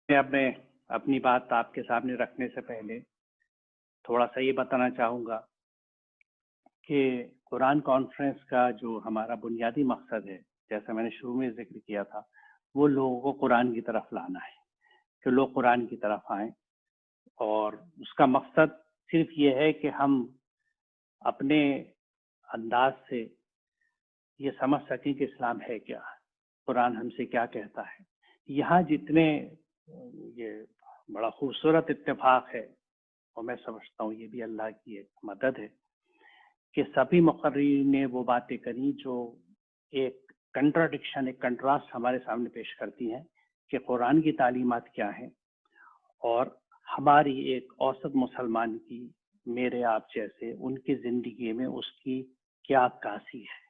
میں اپنی بات آپ کے سامنے رکھنے سے پہلے تھوڑا سا یہ بتانا چاہوں گا کہ قرآن کانفرنس کا جو ہمارا بنیادی مقصد ہے، جیسا میں نے شروع میں ذکر کیا تھا، وہ لوگوں کو قرآن کی طرف لانا ہے کہ لوگ قرآن کی طرف آئیں، اور اس کا مقصد صرف یہ ہے کہ ہم اپنے انداز سے یہ سمجھ سکیں کہ اسلام ہے کیا، قرآن ہم سے کیا کہتا ہے۔ یہاں جتنے یہ بڑا خوبصورت اتفاق ہے، اور میں سمجھتا ہوں یہ بھی اللہ کی ایک مدد ہے کہ سبھی مقررین نے وہ باتیں کریں جو ایک کنٹراڈکشن، ایک کنٹراسٹ ہمارے سامنے پیش کرتی ہیں کہ قرآن کی تعلیمات کیا ہیں اور ہماری ایک اوسط مسلمان کی، میرے آپ جیسے، ان کی زندگی میں اس کی کیا عکاسی ہے۔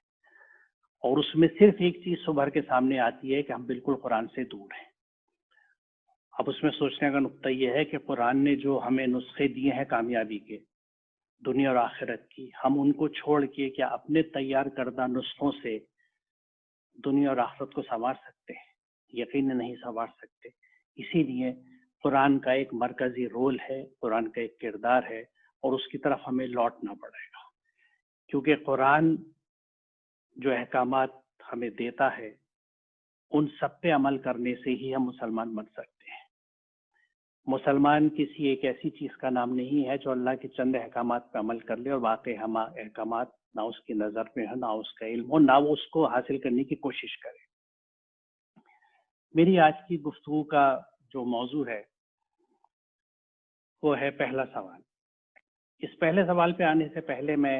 اور اس میں صرف ایک چیز ابھر کے سامنے آتی ہے کہ ہم بالکل قرآن سے دور ہیں۔ اب اس میں سوچنے کا نقطہ یہ ہے کہ قرآن نے جو ہمیں نسخے دیے ہیں کامیابی کے، دنیا اور آخرت کی، ہم ان کو چھوڑ کے کیا اپنے تیار کردہ نسخوں سے دنیا اور آخرت کو سنوار سکتے ہیں؟ یقیناً نہیں سنوار سکتے۔ اسی لیے قرآن کا ایک مرکزی رول ہے، قرآن کا ایک کردار ہے، اور اس کی طرف ہمیں لوٹنا پڑے گا، کیونکہ قرآن جو احکامات ہمیں دیتا ہے ان سب پہ عمل کرنے سے ہی ہم مسلمان بن سکتے ہیں۔ مسلمان کسی ایک ایسی چیز کا نام نہیں ہے جو اللہ کے چند احکامات پہ عمل کر لے اور واقعی ہم احکامات نہ اس کی نظر میں ہو، نہ اس کا علم ہو، نہ وہ اس کو حاصل کرنے کی کوشش کرے۔ میری آج کی گفتگو کا جو موضوع ہے وہ ہے پہلا سوال۔ اس پہلے سوال پہ آنے سے پہلے میں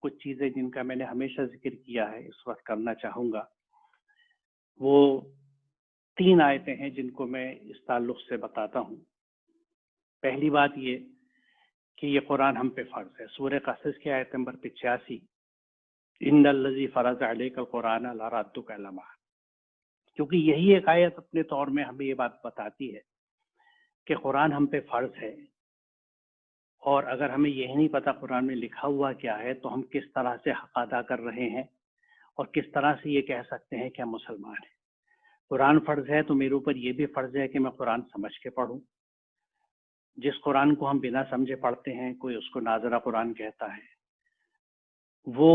کچھ چیزیں جن کا میں نے ہمیشہ ذکر کیا ہے اس وقت کرنا چاہوں گا۔ وہ 3 آیتیں ہیں جن کو میں اس تعلق سے بتاتا ہوں۔ پہلی بات یہ کہ یہ قرآن ہم پہ فرض ہے۔ سورہ قصص کی آیت نمبر 85، ان الذی فرض علیک القرآن لرادک الی معاد، کیونکہ یہی ایک آیت اپنے طور میں ہمیں یہ بات بتاتی ہے کہ قرآن ہم پہ فرض ہے، اور اگر ہمیں یہی نہیں پتا قرآن میں لکھا ہوا کیا ہے تو ہم کس طرح سے حق ادا کر رہے ہیں اور کس طرح سے یہ کہہ سکتے ہیں کہ ہم مسلمان ہیں۔ قرآن فرض ہے تو میرے اوپر یہ بھی فرض ہے کہ میں قرآن سمجھ کے پڑھوں۔ جس قرآن کو ہم بنا سمجھے پڑھتے ہیں، کوئی اس کو ناظرہ قرآن کہتا ہے، وہ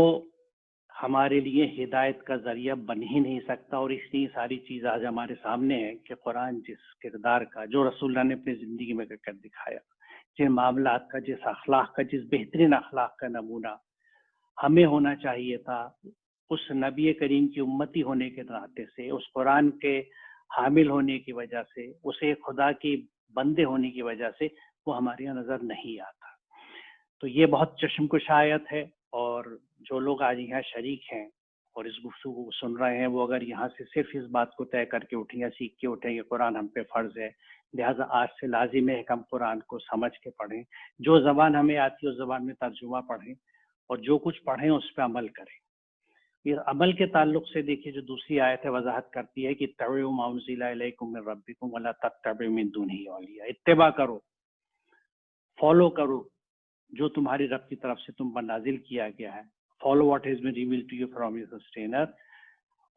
ہمارے لیے ہدایت کا ذریعہ بن ہی نہیں سکتا۔ اور اس لیے ساری چیز آج ہمارے سامنے ہے کہ قرآن جس کردار کا، جو رسول اللہ نے اپنی زندگی میں کر دکھایا، جن معاملات کا، جس اخلاق کا، جس بہترین اخلاق کا نمونہ ہمیں ہونا چاہیے تھا، اس نبی کریم کی امتی ہونے کے ناطے سے، اس قرآن کے حامل ہونے کی وجہ سے، اسے خدا کی بندے ہونے کی وجہ سے وہ ہمارے یہاں نظر نہیں آتا۔ تو یہ بہت چشم کش آیت ہے، اور جو لوگ آج یہاں شریک ہیں اور اس گفتگو کو سن رہے ہیں، وہ اگر یہاں سے صرف اس بات کو طے کر کے اٹھیں یا سیکھ کے اٹھیں کہ قرآن ہم پہ فرض ہے، لہٰذا آج سے لازم ہے کہ ہم قرآن کو سمجھ کے پڑھیں، جو زبان ہمیں آتی ہے اس زبان میں ترجمہ پڑھیں، اور جو کچھ پڑھیں اس پہ عمل کریں۔ یہ عمل کے تعلق سے دیکھیے جو دوسری آیت ہے وضاحت کرتی ہے کہ اتبعوا ما انزل الیکم من ربکم ولا تتبعوا من دونہ اولیاء، اتباع کرو، فالو کرو جو تمہاری رب کی طرف سے تم پر نازل کیا گیا ہے، follow what has been revealed to you from your sustainer,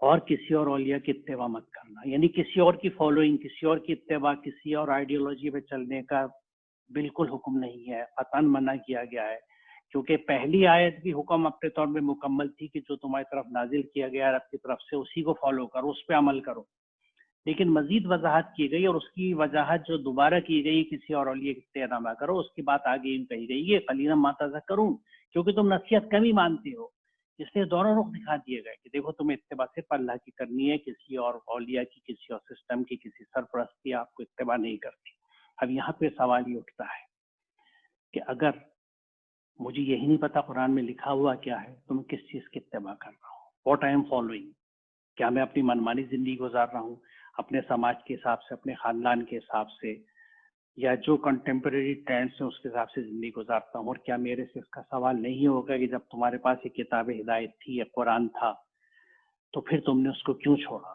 اور کسی اور اولیاء کی اتباع مت کرنا۔ یعنی کسی اور کی فالوئنگ، کسی اور کی اتباع، کسی اور آئیڈیالوجی پہ چلنے کا بالکل حکم نہیں ہے، قطعاً منع کیا گیا ہے، کیونکہ پہلی آیت بھی حکم اپنے طور میں مکمل تھی کہ جو تمہاری طرف نازل کیا گیا رب کی طرف سے اسی کو فالو کرو، اس پہ عمل کرو، لیکن مزید وضاحت کی گئی، اور اس کی وضاحت جو دوبارہ کی گئی کسی اور اولیاء کی اتباع نہ کرو، اس کی بات آگے ان کہی گئی ہے قلیلا ما تذکرون، کیونکہ تم نصیحت کم ہی مانتے ہو۔ اس لیے دونوں رخ دکھا دیے گئے کہ دیکھو تمہیں اتباع صرف اللہ کی کرنی ہے، کسی اور اولیاء کی، کسی اور سسٹم کی، کسی سرپرستی آپ کو اتباع نہیں کرتی۔ اب یہاں پہ سوال یہ اٹھتا ہے کہ اگر مجھے یہی نہیں پتا قرآن میں لکھا ہوا کیا ہے تو میں کس چیز کی اتباع کر رہا ہوں؟ What I am following? کیا میں اپنی منمانی زندگی گزار رہا ہوں، اپنے سماج کے حساب سے، اپنے خاندان کے حساب سے، یا جو کنٹمپریری ٹرینڈس ہیں اس کے حساب سے زندگی گزارتا ہوں؟ اور کیا میرے سے اس کا سوال نہیں ہوگا کہ جب تمہارے پاس یہ کتاب ہدایت تھی، یہ قرآن تھا، تو پھر تم نے اس کو کیوں چھوڑا؟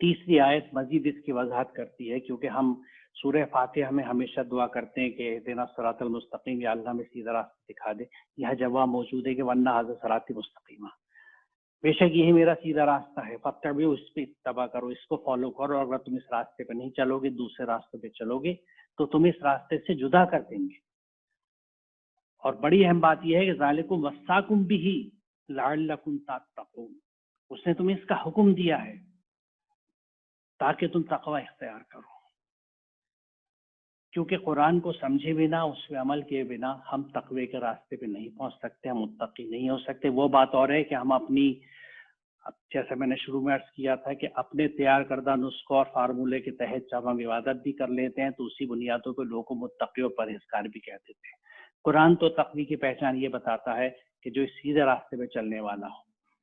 تیسری آیت مزید اس کی وضاحت کرتی ہے، کیونکہ ہم سورہ فاتحہ میں ہمیشہ دعا کرتے ہیں کہ اہدنا الصراط المستقیم، یا اللہ ہمیں سیدھا راستہ دکھا دے۔ یہاں جواب موجود ہے کہ وَأَنَّ هَٰذَا صِرَاطِي مُسْتَقِیمًا، بے شک یہی میرا سیدھا راستہ ہے، فاتبعوا، اس پہ اتباع کرو، اس کو فالو کرو، اور اگر تم اس راستے پہ نہیں چلو گے، دوسرے راستے پہ چلو گے تو تم اس راستے سے جدا کر دیں گے۔ اور بڑی اہم بات یہ ہے کہ ذالکم وصاکم بہ لعلکم تتقون، اس نے تمہیں اس کا حکم دیا ہے تاکہ تم تقوی اختیار کرو، کیونکہ قرآن کو سمجھے بنا، اس پہ عمل کیے بنا ہم تقوی کے راستے پہ نہیں پہنچ سکتے، ہم متقی نہیں ہو سکتے۔ وہ بات اور ہے کہ ہم اپنی، جیسے میں نے شروع میں عرض کیا تھا کہ اپنے تیار کردہ نسخوں اور فارمولے کے تحت جب ہم عبادت بھی کر لیتے ہیں تو اسی بنیادوں پہ لوگوں کو متقی اور پرہیزگار بھی کہہ دیتے ہیں۔ قرآن تو تقوی کی پہچان یہ بتاتا ہے کہ جو اس سیدھے راستے پہ چلنے والا ہو،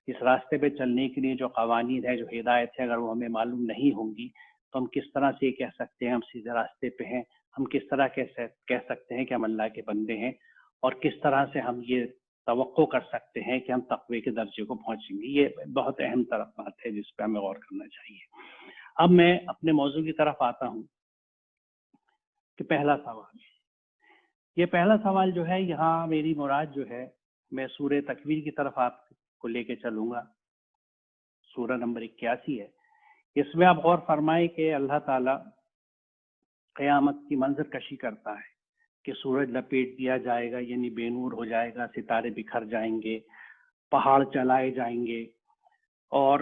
اس راستے پہ چلنے کے لیے جو قوانین ہے، جو ہدایت ہے، اگر وہ ہمیں معلوم نہیں ہوں گی تو ہم کس طرح سے یہ کہہ سکتے ہیں ہم سیدھے راستے پہ ہیں، ہم کس طرح کہہ سکتے ہیں کہ ہم اللہ کے بندے ہیں، اور کس طرح سے ہم یہ توقع کر سکتے ہیں کہ ہم تقوی کے درجے کو پہنچیں گے۔ یہ بہت اہم طرف بات ہے جس پہ ہمیں غور کرنا چاہیے۔ اب میں اپنے موضوع کی طرف آتا ہوں کہ پہلا سوال، یہ پہلا سوال جو ہے، یہاں میری مراد جو ہے، میں سورہ تکویر کی طرف آپ کو لے کے چلوں گا، سورہ نمبر 81 ہے۔ اس میں آپ غور فرمائیں کہ اللہ تعالیٰ قیامت کی منظر کشی کرتا ہے کہ سورج لپیٹ دیا جائے گا، یعنی بے نور ہو جائے گا، ستارے بکھر جائیں گے، پہاڑ چلائے جائیں گے، اور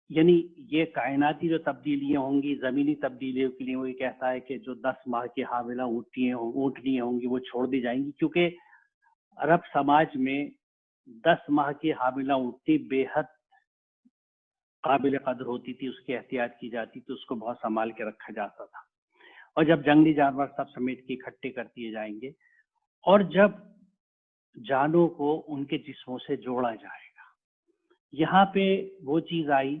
یعنی یہ کائناتی جو تبدیلیاں ہوں گی، زمینی تبدیلیوں کے لیے وہ یہ کہتا ہے کہ جو 10 ماہ کی حاملہ اونٹنیاں ہوں گی وہ چھوڑ دی جائیں گی، کیونکہ عرب سماج میں 10 ماہ کی حاملہ اونٹنی بے حد قابل قدر ہوتی تھی، اس کی احتیاط کی جاتی تھی، اس کو بہت سنبھال کے رکھا جاتا تھا، اور جب جنگلی جانور سب سمیٹ کے اکٹھے کر دیے جائیں گے، اور جب جانوں کو ان کے جسموں سے جوڑا جائے گا، یہاں پہ وہ چیز آئی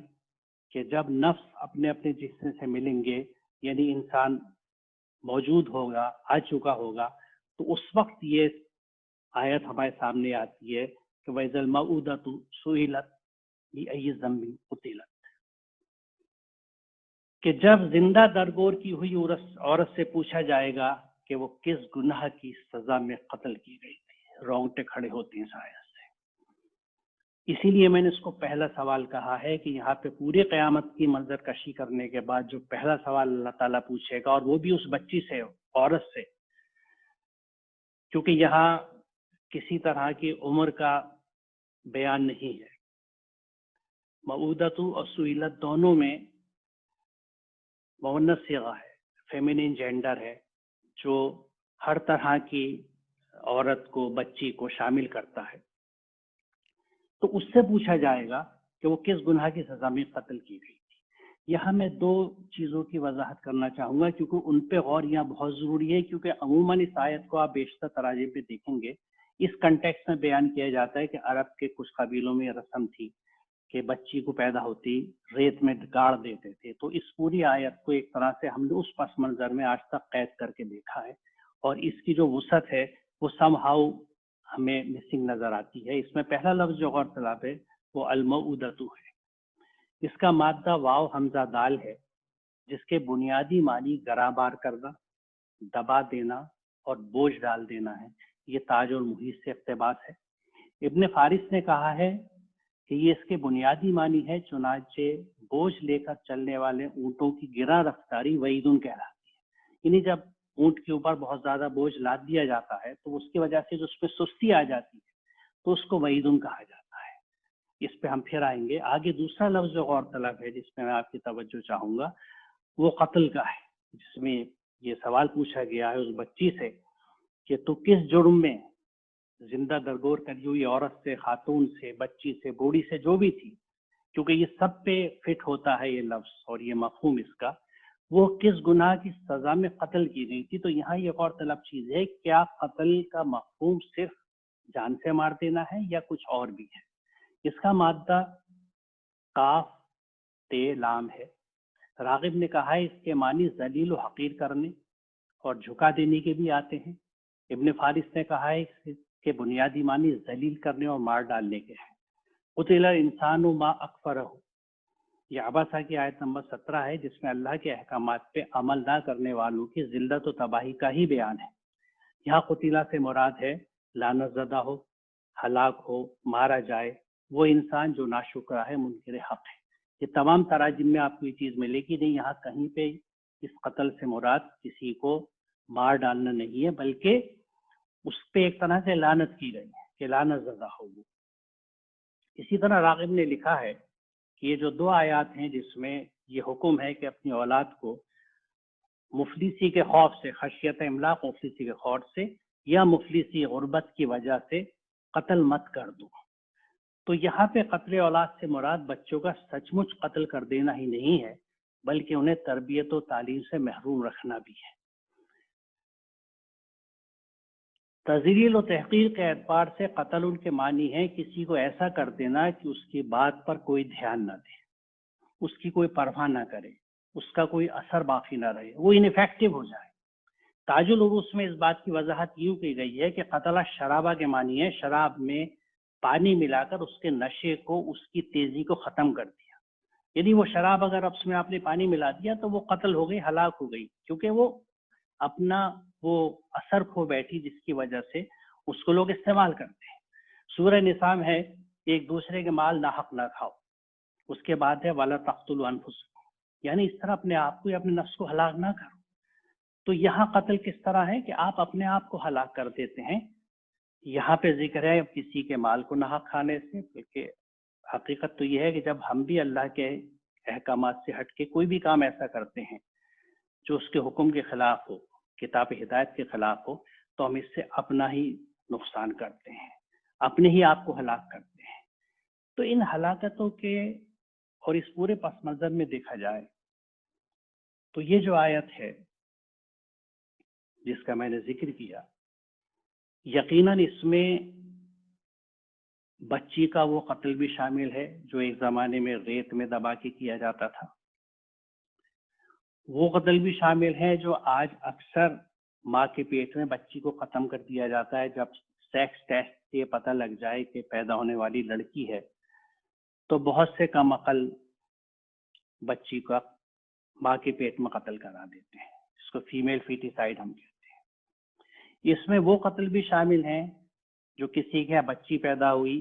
کہ جب نفس اپنے اپنے جسم سے ملیں گے، یعنی انسان موجود ہوگا، آ چکا ہوگا، تو اس وقت یہ آیت ہمارے سامنے آتی ہے کہ وَإِذَا الْمَوْءُودَةُ سُئِلَتْ بِأَيِّ ذَنبٍ قُتِلَتْ، کہ جب زندہ درگور کی ہوئی عورت سے پوچھا جائے گا کہ وہ کس گناہ کی سزا میں قتل کی گئی تھی، رونگٹے کھڑے ہوتے ہیں شاید سے۔ اسی لیے میں نے اس کو پہلا سوال کہا ہے کہ یہاں پہ پوری قیامت کی منظر کشی کرنے کے بعد جو پہلا سوال اللہ تعالیٰ پوچھے گا، اور وہ بھی اس بچی سے، عورت سے، کیونکہ یہاں کسی طرح کی عمر کا بیان نہیں ہے، موعودۃ اور سئلت دونوں میں مؤنث صیغہ ہے، فیمینین جینڈر ہے، جو ہر طرح کی عورت کو، بچی کو شامل کرتا ہے۔ تو اس سے پوچھا جائے گا کہ وہ کس گناہ کی سزا میں قتل کی گئی تھی۔ یہاں میں 2 چیزوں کی وضاحت کرنا چاہوں گا کیونکہ ان پہ غور یہاں بہت ضروری ہے، کیونکہ عموماً اس آیت کو آپ بیشتر تراجم پہ دیکھیں گے، اس کنٹیکس میں بیان کیا جاتا ہے کہ عرب کے کچھ قبیلوں میں یہ رسم تھی کہ بچی کو پیدا ہوتی ریت میں گاڑ دیتے تھے۔ تو اس پوری آیت کو ایک طرح سے ہم نے اس پس منظر میں آج تک قید کر کے دیکھا ہے، اور اس کی جو وسعت ہے وہ سم ہاؤ ہمیں مسنگ نظر آتی ہے۔ اس میں پہلا لفظ جو غور طلب ہے وہ الموعودۃ ہے، اس کا مادہ واو حمزہ دال ہے، جس کے بنیادی معنی گراں بار کرنا، دبا دینا اور بوجھ ڈال دینا ہے۔ یہ تاج اور محیط سے اقتباس ہے۔ ابن فارس نے کہا ہے کہ یہ اس کے بنیادی معنی ہے، چنانچہ بوجھ لے کر چلنے والے اونٹوں کی گراں رفتاری وعیدن کہلاتی ہے، یعنی جب اونٹ کے اوپر بہت زیادہ بوجھ لاد دیا جاتا ہے تو اس کی وجہ سے جو اس پہ سستی آ جاتی ہے تو اس کو وعیدن کہا جاتا ہے۔ اس پہ ہم پھر آئیں گے۔ آگے دوسرا لفظ جو غور طلب ہے جس میں آپ کی توجہ چاہوں گا وہ قتل کا ہے، جس میں یہ سوال پوچھا گیا ہے اس بچی سے کہ تو کس جرم میں زندہ درگور کری ہوئی عورت سے، خاتون سے، بچی سے، بوڑھی سے، جو بھی تھی، کیونکہ یہ سب پہ فٹ ہوتا ہے یہ لفظ اور یہ مفہوم اس کا، وہ کس گناہ کی سزا میں قتل کی گئی تھی۔ تو یہاں یہ غور طلب چیز ہے، کیا قتل کا مفہوم صرف جان سے مار دینا ہے یا کچھ اور بھی ہے؟ اس کا مادہ قاف تے لام ہے۔ راغب نے کہا ہے اس کے معنی ذلیل و حقیر کرنے اور جھکا دینے کے بھی آتے ہیں۔ ابن فارس نے کہا ہے کہ بنیادی معنی ذلیل کرنے اور مار ڈالنے کے ہیں۔ قتل الانسان ما اکفرہ، یہ عباسہ کی آیت نمبر 17 ہے، جس میں اللہ کے احکامات پہ عمل نہ کرنے والوں کی ذلت و تباہی کا ہی بیان ہے۔ یہاں قتلہ سے مراد ہے لعنت زدہ ہو، ہلاک ہو، مارا جائے، وہ انسان جو ناشکرہ ہے، منکر حق ہے۔ یہ تمام تراجم میں آپ کو یہ چیز ملے گی نہیں، یہاں کہیں پہ اس قتل سے مراد کسی کو مار ڈالنا نہیں ہے، بلکہ اس پہ ایک طرح سے لعنت کی گئی ہے کہ لعنت زدہ ہو وہ۔ اسی طرح راغب نے لکھا ہے کہ یہ جو 2 آیات ہیں جس میں یہ حکم ہے کہ اپنی اولاد کو مفلسی کے خوف سے، خشیت املاق، مفلسی کے خوف سے یا مفلسی غربت کی وجہ سے قتل مت کر دو، تو یہاں پہ قتل اولاد سے مراد بچوں کا سچ مچ قتل کر دینا ہی نہیں ہے، بلکہ انہیں تربیت و تعلیم سے محروم رکھنا بھی ہے۔ تذلیل و تحقیر کے اعتبار سے قتل ان کے معنی ہے کسی کو ایسا کر دینا کہ اس کی بات پر کوئی دھیان نہ دے، اس کی کوئی پرواہ نہ کرے، اس کا کوئی اثر باقی نہ رہے، وہ انفیکٹو ہو جائے۔ تاج العروس میں اس بات کی وضاحت یوں کی گئی ہے کہ قتل شرابہ کے معنی ہے شراب میں پانی ملا کر اس کے نشے کو، اس کی تیزی کو ختم کر دیا۔ یعنی وہ شراب اگر اس میں آپ نے پانی ملا دیا تو وہ قتل ہو گئی، ہلاک ہو گئی، کیونکہ وہ اپنا وہ اثر کھو بیٹھی جس کی وجہ سے اس کو لوگ استعمال کرتے ہیں۔ سورہ نساء ہے ایک دوسرے کے مال ناحق نہ کھاؤ، اس کے بعد ہے وَلَا تَقْتُلُوا أَنفُسَكُمْ، یعنی اس طرح اپنے آپ کو یا اپنے نفس کو ہلاک نہ کرو۔ تو یہاں قتل کس طرح ہے کہ آپ اپنے آپ کو ہلاک کر دیتے ہیں۔ یہاں پہ ذکر ہے کسی کے مال کو ناحق کھانے سے، بلکہ حقیقت تو یہ ہے کہ جب ہم بھی اللہ کے احکامات سے ہٹ کے کوئی بھی کام ایسا کرتے ہیں جو اس کے حکم کے خلاف ہو، کتاب ہدایت کے خلاف ہو، تو ہم اس سے اپنا ہی نقصان کرتے ہیں، اپنے ہی آپ کو ہلاک کرتے ہیں۔ تو ان ہلاکتوں کے اور اس پورے پس منظر میں دیکھا جائے تو یہ جو آیت ہے جس کا میں نے ذکر کیا، یقیناً اس میں بچی کا وہ قتل بھی شامل ہے جو ایک زمانے میں ریت میں دبا کے کیا جاتا تھا، وہ قتل بھی شامل ہے جو آج اکثر ماں کے پیٹ میں بچی کو ختم کر دیا جاتا ہے۔ جب سیکس ٹیسٹ سے پتہ لگ جائے کہ پیدا ہونے والی لڑکی ہے تو بہت سے کم عقل بچی کا ماں کے پیٹ میں قتل کرا دیتے ہیں، اس کو فیمیل فیٹیسائڈ ہم کہتے ہیں۔ اس میں وہ قتل بھی شامل ہیں جو کسی کے بچی پیدا ہوئی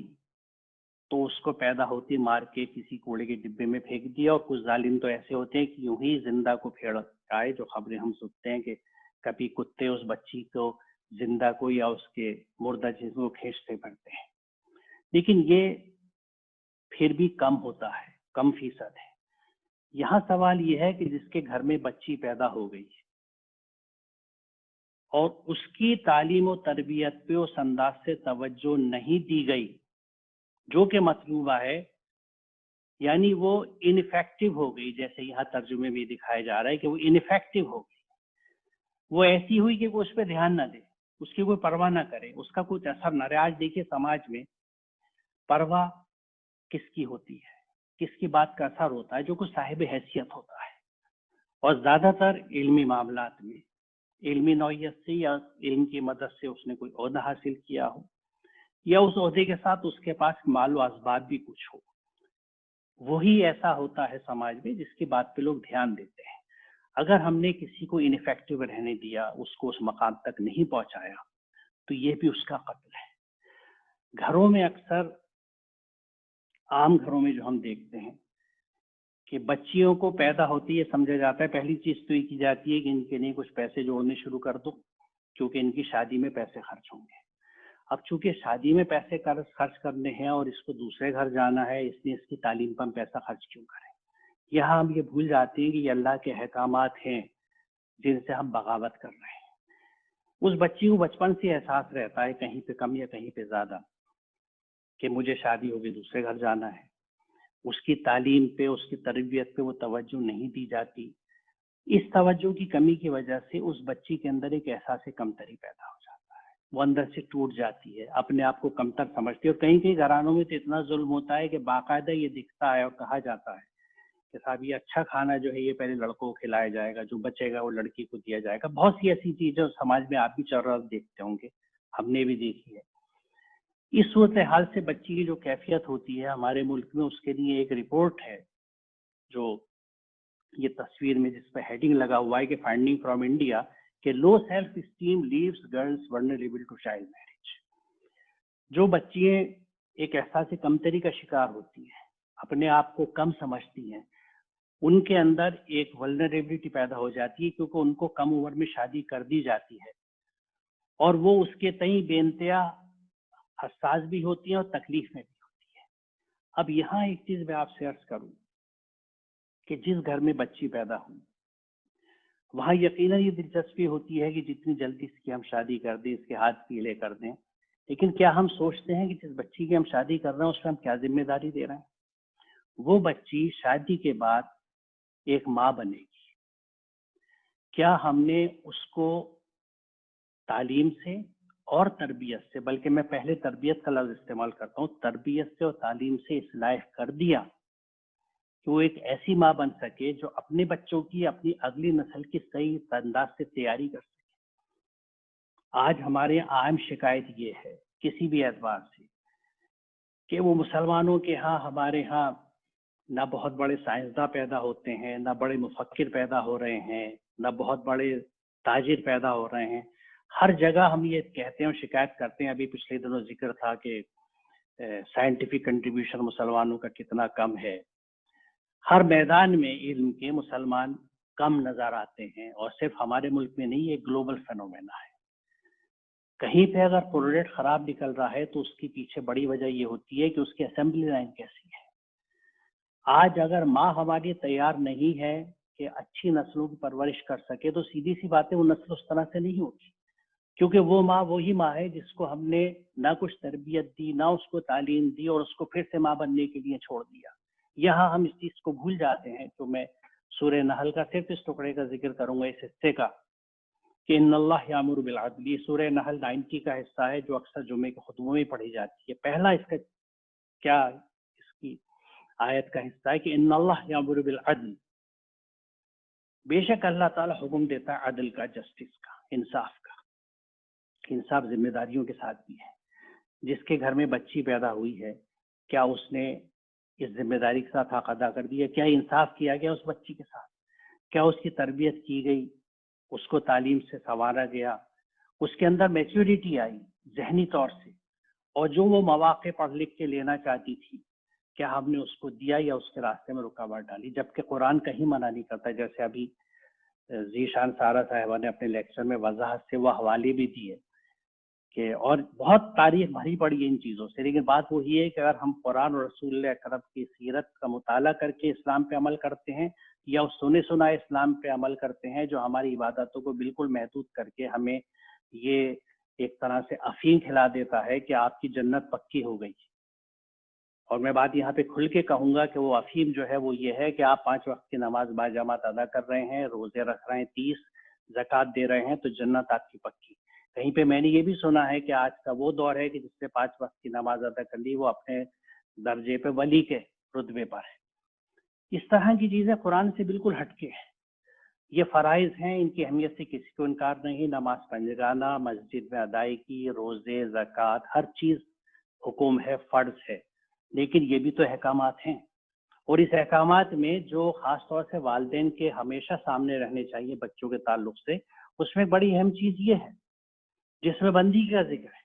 تو اس کو پیدا ہوتی مار کے کسی کوڑے کے ڈبے میں پھینک دیا، اور کچھ ظالم تو ایسے ہوتے ہیں کہ یوں ہی زندہ کو پھیڑ آئے، جو خبریں ہم سنتے ہیں کہ کبھی کتے اس بچی کو زندہ کو یا اس کے مردہ جسم کو کھینچتے پھرتے ہیں، لیکن یہ پھر بھی کم ہوتا ہے، کم فیصد ہے۔ یہاں سوال یہ ہے کہ جس کے گھر میں بچی پیدا ہو گئی اور اس کی تعلیم و تربیت پہ اس انداز سے توجہ نہیں دی گئی جو کہ مطلوبہ ہے، یعنی وہ انفیکٹو ہو گئی، جیسے یہاں ترجمے میں دکھایا جا رہا ہے کہ وہ انفیکٹو ہو گئی، وہ ایسی ہوئی کہ وہ اس پہ دھیان نہ دے، اس کی کوئی پرواہ نہ کرے، اس کا کچھ اثر نہ رہے۔ آج دیکھیے سماج میں پرواہ کس کی ہوتی ہے، کس کی بات کا اثر ہوتا ہے؟ جو کچھ صاحب حیثیت ہوتا ہے، اور زیادہ تر علمی معاملات میں علمی نوعیت سے یا علم کی مدد سے اس نے کوئی عہدہ حاصل کیا ہو، یا اس عہدے کے ساتھ اس کے پاس مال و اسباب بھی کچھ ہو، وہی ایسا ہوتا ہے سماج میں جس کی بات پہ لوگ دھیان دیتے ہیں۔ اگر ہم نے کسی کو انفیکٹو رہنے دیا، اس کو اس مقام تک نہیں پہنچایا، تو یہ بھی اس کا قتل ہے۔ گھروں میں اکثر عام گھروں میں جو ہم دیکھتے ہیں کہ بچیوں کو پیدا ہوتی ہے، سمجھا جاتا ہے پہلی چیز تو یہ کی جاتی ہے کہ ان کے لیے کچھ پیسے جوڑنے شروع کر دو کیونکہ ان کی شادی میں پیسے خرچ ہوں گے۔ اب چونکہ شادی میں پیسے خرچ کرنے ہیں اور اس کو دوسرے گھر جانا ہے، اس لیے اس کی تعلیم پر ہم پیسہ خرچ کیوں کریں؟ یہاں ہم یہ بھول جاتے ہیں کہ یہ اللہ کے احکامات ہیں جن سے ہم بغاوت کر رہے ہیں۔ اس بچی کو بچپن سے احساس رہتا ہے کہیں پہ کم یا کہیں پہ زیادہ کہ مجھے شادی ہوگی، دوسرے گھر جانا ہے، اس کی تعلیم پہ، اس کی تربیت پہ وہ توجہ نہیں دی جاتی۔ اس توجہ کی کمی کی وجہ سے اس بچی کے اندر ایک احساس کمتری پیدا ہو جاتا ہے، وہ اندر سے ٹوٹ جاتی ہے، اپنے آپ کو کمتر سمجھتی ہے۔ اور کہیں کہیں گھرانوں میں تو اتنا ظلم ہوتا ہے کہ باقاعدہ یہ دکھتا ہے اور کہا جاتا ہے کہ صاحب یہ اچھا کھانا جو ہے یہ پہلے لڑکوں کو کھلایا جائے گا، جو بچے گا وہ لڑکی کو دیا جائے گا۔ بہت سی ایسی چیزیں سماج میں آپ بھی چل رہا دیکھتے ہوں گے، ہم نے بھی دیکھی ہے۔ اس صورتحال سے بچی کی جو کیفیت ہوتی ہے ہمارے ملک میں، اس کے لیے ایک رپورٹ ہے جو یہ تصویر میں جس پہ ہیڈنگ لگا ہوا ہے کہ فائنڈنگ فرام انڈیا کہ low self esteem leaves girls vulnerable to child marriage. جو بچیاں ایک احساس کمتری کا شکار ہوتی ہیں، اپنے آپ کو کم سمجھتی ہیں، ان کے اندر ایک ولنریبلٹی پیدا ہو جاتی ہے کیونکہ ان کو کم عمر میں شادی کر دی جاتی ہے اور وہ اس کے تئیں بے انتہا حساس بھی ہوتی ہیں اور تکلیف میں بھی ہوتی ہے۔ اب یہاں ایک چیز میں آپ سے عرض کروں کہ جس گھر میں بچی پیدا ہوئی وہاں یقیناً یہ دلچسپی ہوتی ہے کہ جتنی جلدی اس کی ہم شادی کر دیں، اس کے ہاتھ پیلے کر دیں، لیکن کیا ہم سوچتے ہیں کہ جس بچی کی ہم شادی کر رہے ہیں اس میں ہم کیا ذمہ داری دے رہے ہیں؟ وہ بچی شادی کے بعد ایک ماں بنے گی، کیا ہم نے اس کو تعلیم سے اور تربیت سے، بلکہ میں پہلے تربیت کا لفظ استعمال کرتا ہوں، تربیت سے اور تعلیم سے اس لائق کر دیا کہ وہ ایک ایسی ماں بن سکے جو اپنے بچوں کی، اپنی اگلی نسل کی صحیح انداز سے تیاری کر سکے؟ آج ہمارے عام شکایت یہ ہے کسی بھی اعتبار سے کہ وہ مسلمانوں کے ہاں، ہمارے ہاں نہ بہت بڑے سائنسداں پیدا ہوتے ہیں، نہ بڑے مفکر پیدا ہو رہے ہیں، نہ بہت بڑے تاجر پیدا ہو رہے ہیں۔ ہر جگہ ہم یہ کہتے ہیں اور شکایت کرتے ہیں، ابھی پچھلے دنوں ذکر تھا کہ سائنٹیفک کنٹریبیوشن مسلمانوں کا کتنا کم ہے۔ ہر میدان میں علم کے مسلمان کم نظر آتے ہیں، اور صرف ہمارے ملک میں نہیں، یہ گلوبل فینومینا ہے۔ کہیں پہ اگر پروڈکٹ خراب نکل رہا ہے تو اس کی پیچھے بڑی وجہ یہ ہوتی ہے کہ اس کی اسمبلی لائن کیسی ہے۔ آج اگر ماں ہماری تیار نہیں ہے کہ اچھی نسلوں کی پرورش کر سکے تو سیدھی سی بات ہے وہ نسل اس طرح سے نہیں ہوگی، کیونکہ وہ ماں وہی ماں ہے جس کو ہم نے نہ کچھ تربیت دی، نہ اس کو تعلیم دی، اور اس کو پھر سے ماں بننے کے لیے چھوڑ دیا۔ یہاں ہم اس چیز کو بھول جاتے ہیں۔ تو میں سورہ نحل کا صرف اس ٹکڑے کا ذکر کروں گا، اس حصے کا، کہ ان اللہ یامر بالعدل، یہ سورہ نحل 90 کا حصہ ہے جو اکثر جمعے کے خطبوں میں پڑھی جاتی ہے۔ پہلا اس کا کیا اس کی آیت کا حصہ ہے کہ ان اللہ یامر بالعدل، بے شک اللہ تعالیٰ حکم دیتا ہے عدل کا، جسٹس کا، انصاف کا۔ انصاف ذمہ داریوں کے ساتھ بھی ہے۔ جس کے گھر میں بچی پیدا ہوئی ہے، کیا اس نے اس ذمہ داری کے ساتھ حق ادا کر دیا؟ کیا انصاف کیا گیا اس بچی کے ساتھ؟ کیا اس کی تربیت کی گئی؟ اس کو تعلیم سے سنوارا گیا؟ اس کے اندر میچورٹی آئی ذہنی طور سے؟ اور جو وہ مواقع پڑھ لکھ کے لینا چاہتی تھی، کیا ہم نے اس کو دیا یا اس کے راستے میں رکاوٹ ڈالی؟ جبکہ قرآن کہیں منع نہیں کرتا، جیسے ابھی ذیشان سارا صاحبہ نے اپنے لیکچر میں وضاحت سے وہ حوالے بھی دیے کہ، اور بہت تاریخ بھری پڑی ہے ان چیزوں سے، لیکن بات وہی ہے کہ اگر ہم قرآن اور رسول اللہ اکرم کی سیرت کا مطالعہ کر کے اسلام پہ عمل کرتے ہیں یا اس سنے سنائے اسلام پہ عمل کرتے ہیں جو ہماری عبادتوں کو بالکل محدود کر کے ہمیں یہ ایک طرح سے افیم کھلا دیتا ہے کہ آپ کی جنت پکی ہو گئی۔ اور میں بات یہاں پہ کھل کے کہوں گا کہ وہ افیم جو ہے وہ یہ ہے کہ آپ 5 وقت کی نماز باجماعت ادا کر رہے ہیں، روزے رکھ رہے ہیں 30، زکوٰۃ دے رہے ہیں، تو جنت آپ کی پکی۔ کہیں پہ میں نے یہ بھی سنا ہے کہ آج کا وہ دور ہے کہ جس سے 5 وقت کی نماز ادا کر لی وہ اپنے درجے پہ ولی کے رتبے پر ہے۔ اس طرح کی چیزیں قرآن سے بالکل ہٹ کے ہیں۔ یہ فرائض ہیں، ان کی اہمیت سے کسی کو انکار نہیں۔ نماز پنجگانہ، مسجد میں ادائیگی، روزے، زکوٰۃ، ہر چیز حکم ہے، فرض ہے، لیکن یہ بھی تو احکامات ہیں، اور اس احکامات میں جو خاص طور سے والدین کے ہمیشہ سامنے رہنے چاہیے بچوں کے تعلق سے، اس میں بڑی اہم چیز یہ ہے جس میں بندگی کا ذکر ہے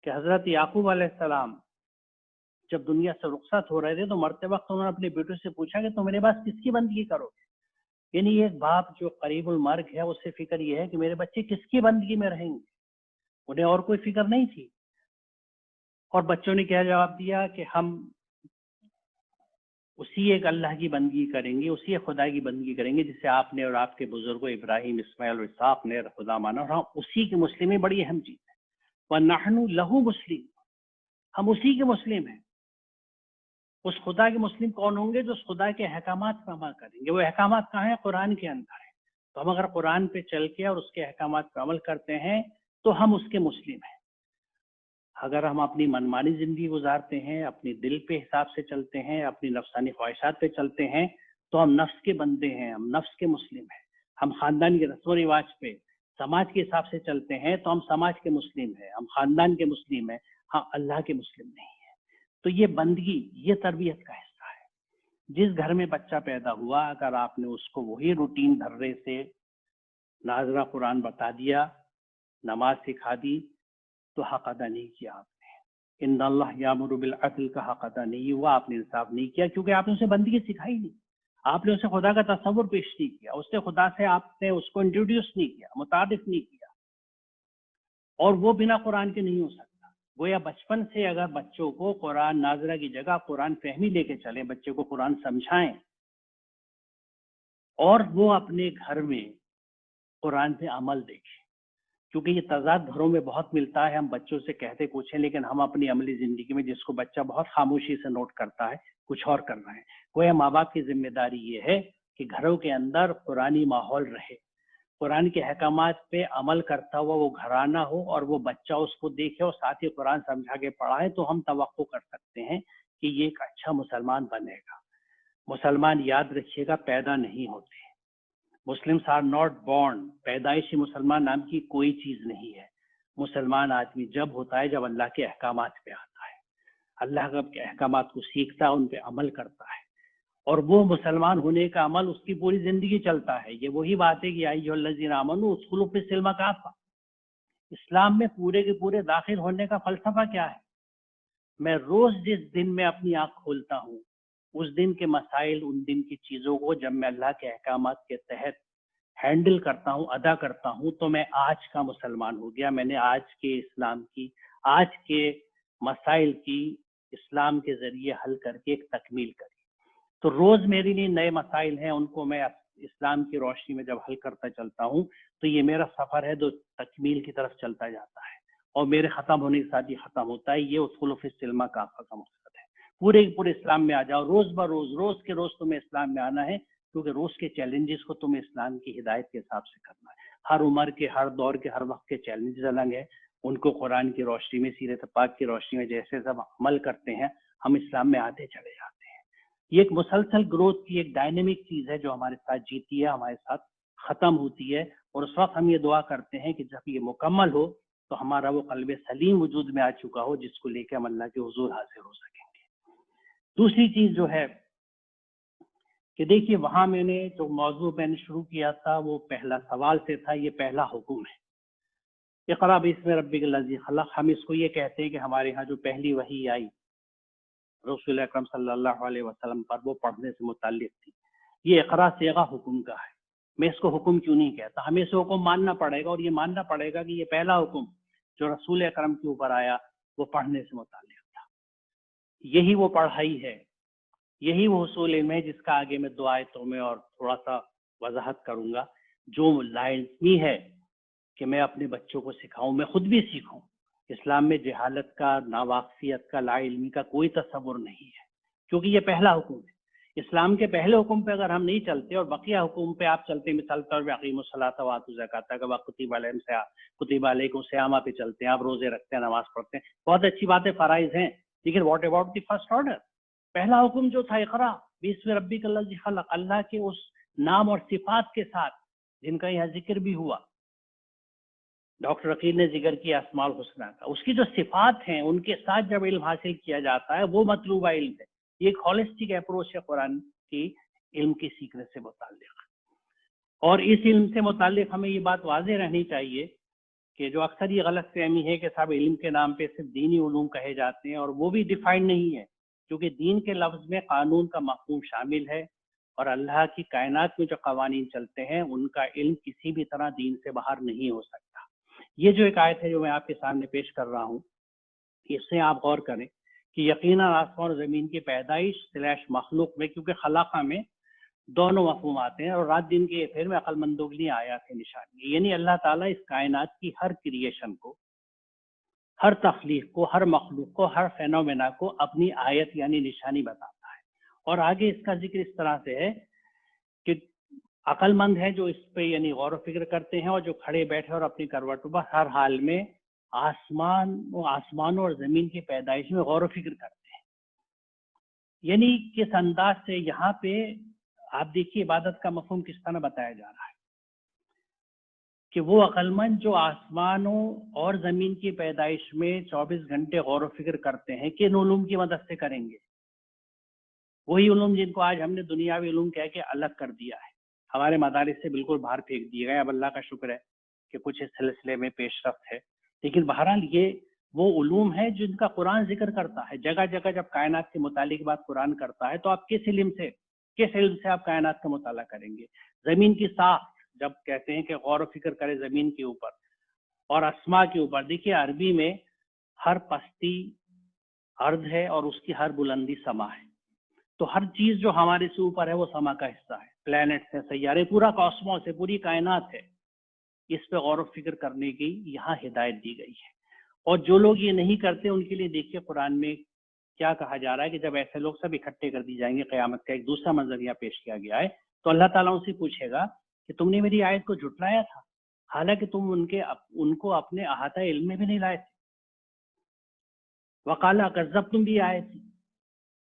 کہ حضرت یعقوب علیہ السلام جب دنیا سے رخصت ہو رہے تھے تو مرتے وقت انہوں نے اپنے بیٹوں سے پوچھا کہ تم میرے پاس کس کی بندگی کرو گے؟ یعنی ایک باپ جو قریب المرگ ہے اس سے فکر یہ ہے کہ میرے بچے کس کی بندگی میں رہیں گے، انہیں اور کوئی فکر نہیں تھی۔ اور بچوں نے کیا جواب دیا کہ ہم اسی ایک اللہ کی بندگی کریں گے، اسی ایک خدا کی بندگی کریں گے جسے آپ نے اور آپ کے بزرگوں ابراہیم، اسماعیل اور اسحاق نے خدا مانا، اور ہم اسی کے مسلم ہیں۔ بڑی اہم چیز ہے، وَنَحْنُ لَهُ مُسْلِمُونَ، ہم اسی کے مسلم ہیں۔ اس خدا کے مسلم کون ہوں گے؟ جو اس خدا کے احکامات پر عمل کریں گے۔ وہ احکامات کہاں ہیں؟ قرآن کے اندر ہیں۔ تو ہم اگر قرآن پہ چل کے اور اس کے احکامات پر عمل کرتے ہیں تو ہم اس کے مسلم ہیں۔ اگر ہم اپنی منمانی زندگی گزارتے ہیں، اپنی دل پہ حساب سے چلتے ہیں، اپنی نفسانی خواہشات پہ چلتے ہیں، تو ہم نفس کے بندے ہیں، ہم نفس کے مسلم ہیں۔ ہم خاندان کے رسم و رواج پہ، سماج کے حساب سے چلتے ہیں تو ہم سماج کے مسلم ہیں، ہم خاندان کے مسلم ہیں، ہم اللہ کے مسلم نہیں ہیں۔ تو یہ بندگی، یہ تربیت کا حصہ ہے۔ جس گھر میں بچہ پیدا ہوا، اگر آپ نے اس کو وہی روٹین دھرے سے ناظرہ قرآن بتا دیا، نماز سکھا دی، تو حق ادا نہیں کیا آپ نے۔ ان اللہ یامر بالعدل کا حق ادا نہیں ہوا، آپ نے انصاف نہیں کیا کیونکہ آپ نے اسے بندگی سکھائی نہیں، آپ نے اسے خدا کا تصور پیش نہیں کیا، اس نے خدا سے آپ نے اس کو انٹروڈیوس نہیں کیا، متعارف نہیں کیا، اور وہ بنا قرآن کے نہیں ہو سکتا۔ گویا بچپن سے اگر بچوں کو قرآن ناظرہ کی جگہ قرآن فہمی لے کے چلیں، بچے کو قرآن سمجھائیں، اور وہ اپنے گھر میں قرآن پہ عمل دیکھیں، کیونکہ یہ تضاد گھروں میں بہت ملتا ہے، ہم بچوں سے کہتے کچھ ہیں لیکن ہم اپنی عملی زندگی میں جس کو بچہ بہت خاموشی سے نوٹ کرتا ہے کچھ اور کر رہے ہیں۔ گویا ماں باپ کی ذمہ داری یہ ہے کہ گھروں کے اندر قرآنی ماحول رہے، قرآن کے احکامات پہ عمل کرتا ہوا وہ گھرانہ ہو، اور وہ بچہ اس کو دیکھے اور ساتھ ہی قرآن سمجھا کے پڑھائے، تو ہم توقع کر سکتے ہیں کہ یہ ایک اچھا مسلمان بنے گا۔ مسلمان یاد رکھیے گا پیدا نہیں ہوتے، مسلمس آر ناٹ بورن، پیدائشی مسلمان نام کی کوئی چیز نہیں ہے۔ مسلمان آدمی جب ہوتا ہے جب اللہ کے احکامات پہ آتا ہے، اللہ کے احکامات کو سیکھتا ہے، ان پہ عمل کرتا ہے، اور وہ مسلمان ہونے کا عمل اس کی پوری زندگی چلتا ہے۔ یہ وہی بات ہے کہ ایھا الذین آمنوا ادخلوا فی السلم کافہ، اسلام میں پورے کے پورے داخل ہونے کا فلسفہ کیا ہے؟ میں روز جس دن میں اپنی آنکھ کھولتا ہوں، اس دن کے مسائل، ان دن کی چیزوں کو جب میں اللہ کے احکامات کے تحت ہینڈل کرتا ہوں، ادا کرتا ہوں، تو میں آج کا مسلمان ہو گیا۔ میں نے آج کے اسلام کی، آج کے مسائل کی اسلام کے ذریعے حل کر کے ایک تکمیل کری۔ تو روز میرے لیے نئے مسائل ہیں، ان کو میں اسلام کی روشنی میں جب حل کرتا چلتا ہوں تو یہ میرا سفر ہے جو تکمیل کی طرف چلتا جاتا ہے، اور میرے ختم ہونے کے ساتھ ہی ختم ہوتا ہے۔ یہ ادخلوا فی السلم کافہ کا مقصد ہے، پورے اسلام میں آ جاؤ، روز بروز، روز کے روز تمہیں اسلام میں آنا ہے، کیونکہ روز کے چیلنجز کو تمہیں اسلام کی ہدایت کے حساب سے کرنا ہے۔ ہر عمر کے، ہر دور کے، ہر وقت کے چیلنجز الگ ہیں، ان کو قرآن کی روشنی میں، سیرت پاک کی روشنی میں جیسے سب عمل کرتے ہیں، ہم اسلام میں آتے چلے جاتے ہیں۔ یہ ایک مسلسل گروتھ کی ایک ڈائنامک چیز ہے جو ہمارے ساتھ جیتی ہے، ہمارے ساتھ ختم ہوتی ہے، اور اس وقت ہم یہ دعا کرتے ہیں کہ جب یہ مکمل ہو تو ہمارا وہ قلب سلیم وجود میں آ چکا ہو جس کو لے کے ہم اللہ کے حضور حاضر ہو سکیں گے۔ دوسری چیز جو ہے کہ دیکھیے، وہاں میں نے جو موضوع میں نے شروع کیا تھا وہ پہلا سوال سے تھا، یہ پہلا حکم ہے، اقرأ باسم ربک الذی خلق۔ ہم اس کو یہ کہتے ہیں کہ ہمارے ہاں جو پہلی وحی آئی رسول اکرم صلی اللہ علیہ وسلم پر، وہ پڑھنے سے متعلق تھی۔ یہ اقرا صیغہ حکم کا ہے، میں اس کو حکم کیوں نہیں کہتا، ہمیں اسے حکم ماننا پڑے گا، اور یہ ماننا پڑے گا کہ یہ پہلا حکم جو رسول اکرم کے اوپر آیا وہ پڑھنے سے متعلق تھا۔ یہی وہ پڑھائی ہے، یہی وہ حصول علم ہے جس کا آگے میں دو آیتوں میں اور تھوڑا سا وضاحت کروں گا، جو لازمی ہے کہ میں اپنے بچوں کو سکھاؤں، میں خود بھی سیکھوں۔ اسلام میں جہالت کا، ناواقفیت کا، لا علمی کا کوئی تصور نہیں ہے، کیونکہ یہ پہلا حکم ہے۔ اسلام کے پہلے حکم پہ اگر ہم نہیں چلتے اور بقیہ حکم پہ آپ چلتے، مثال طور پہ اقیموا الصلاۃ وآتوا الزکاۃ کا کتب علیکم الصیام پہ چلتے ہیں، آپ روزے رکھتے ہیں، نماز پڑھتے ہیں، بہت اچھی باتیں، فرائض ہیں، لیکن what about the first order? پہلا حکم جو تھا اقرا باسم ربک الذی خلق، اللہ کے اس نام اور صفات کے ساتھ جن کا یہاں ذکر بھی ہوا، ڈاکٹر عقیل نے ذکر کیا اسماء الحسنی کا، اس کی جو صفات ہیں ان کے ساتھ جب علم حاصل کیا جاتا ہے وہ مطلوبہ علم ہے۔ یہ ایک ہولسٹک اپروچ ہے قرآن کی علم کی سیکھنے سے متعلق، اور اس علم سے متعلق ہمیں یہ بات واضح رہنی چاہیے کہ جو اکثر یہ غلط فہمی ہے کہ صاحب علم کے نام پہ صرف دینی علوم کہے جاتے ہیں، اور وہ بھی ڈیفائنڈ نہیں ہے، کیونکہ دین کے لفظ میں قانون کا مفہوم شامل ہے، اور اللہ کی کائنات میں جو قوانین چلتے ہیں ان کا علم کسی بھی طرح دین سے باہر نہیں ہو سکتا۔ یہ جو ایک آیت ہے جو میں آپ کے سامنے پیش کر رہا ہوں، اس سے آپ غور کریں کہ یقیناً آسمان اور زمین کی پیدائش / مخلوق میں، کیونکہ خلاقہ میں دونوں مفہوم آتے ہیں، اور رات دن کے پھر میں عقل مندوں کے لیے آیات ہیں، نشانی، یعنی اللہ تعالیٰ اس کائنات کی ہر کریشن کو، ہر تخلیق کو، ہر مخلوق کو، ہر فینومینا کو اپنی آیت یعنی نشانی بتاتا ہے۔ اور آگے اس کا ذکر اس طرح سے ہے کہ عقل مند ہے جو اس پہ یعنی غور و فکر کرتے ہیں، اور جو کھڑے بیٹھے اور اپنی کروٹوں پر ہر حال میں آسمانوں اور زمین کی پیدائش میں غور و فکر کرتے ہیں۔ یعنی کس انداز سے یہاں پہ آپ دیکھیے عبادت کا مفہوم کس طرح بتایا جا رہا ہے کہ وہ عقل مند جو آسمانوں اور زمین کی پیدائش میں 24 گھنٹے غور و فکر کرتے ہیں، کن علوم کی مدد سے کریں گے؟ وہی علوم جن کو آج ہم نے دنیاوی علوم کہہ کے الگ کر دیا ہے، ہمارے مدارس سے بالکل باہر پھینک دیے گئے۔ اب اللہ کا شکر ہے کہ کچھ اس سلسلے میں پیش رفت ہے، لیکن بہرحال یہ وہ علوم ہے جن کا قرآن ذکر کرتا ہے. جگہ جگہ جب کائنات کے متعلق بات قرآن کرتا ہے تو آپ کس علم سے آپ کائنات کا مطالعہ کریں گے؟ زمین کی ساخت جب کہتے ہیں کہ غور و فکر کرے زمین کے اوپر اور اسما کے اوپر، دیکھیے عربی میں ہر پستی ارض ہے اور اس کی ہر بلندی سما ہے. تو ہر چیز جو ہمارے سے اوپر ہے وہ سما کا حصہ ہے. پلانٹس ہے، سیارے، پورا کاسموس ہے، پوری کائنات ہے. اس پہ غور و فکر کرنے کی یہاں ہدایت دی گئی ہے. اور جو لوگ یہ نہیں کرتے ان کے لیے دیکھیے قرآن میں کیا کہا جا رہا ہے کہ جب ایسے لوگ سب اکٹھے کر دی جائیں گے، قیامت کا ایک دوسرا منظر یہاں پیش کیا گیا ہے، تو اللہ تعالیٰ ان سے پوچھے گا کہ تم نے میری آیت کو جھٹلایا تھا، حالانکہ تم ان کو اپنے احاطہ علم میں بھی نہیں لائے تھے. وقال کذبتم بآیاتی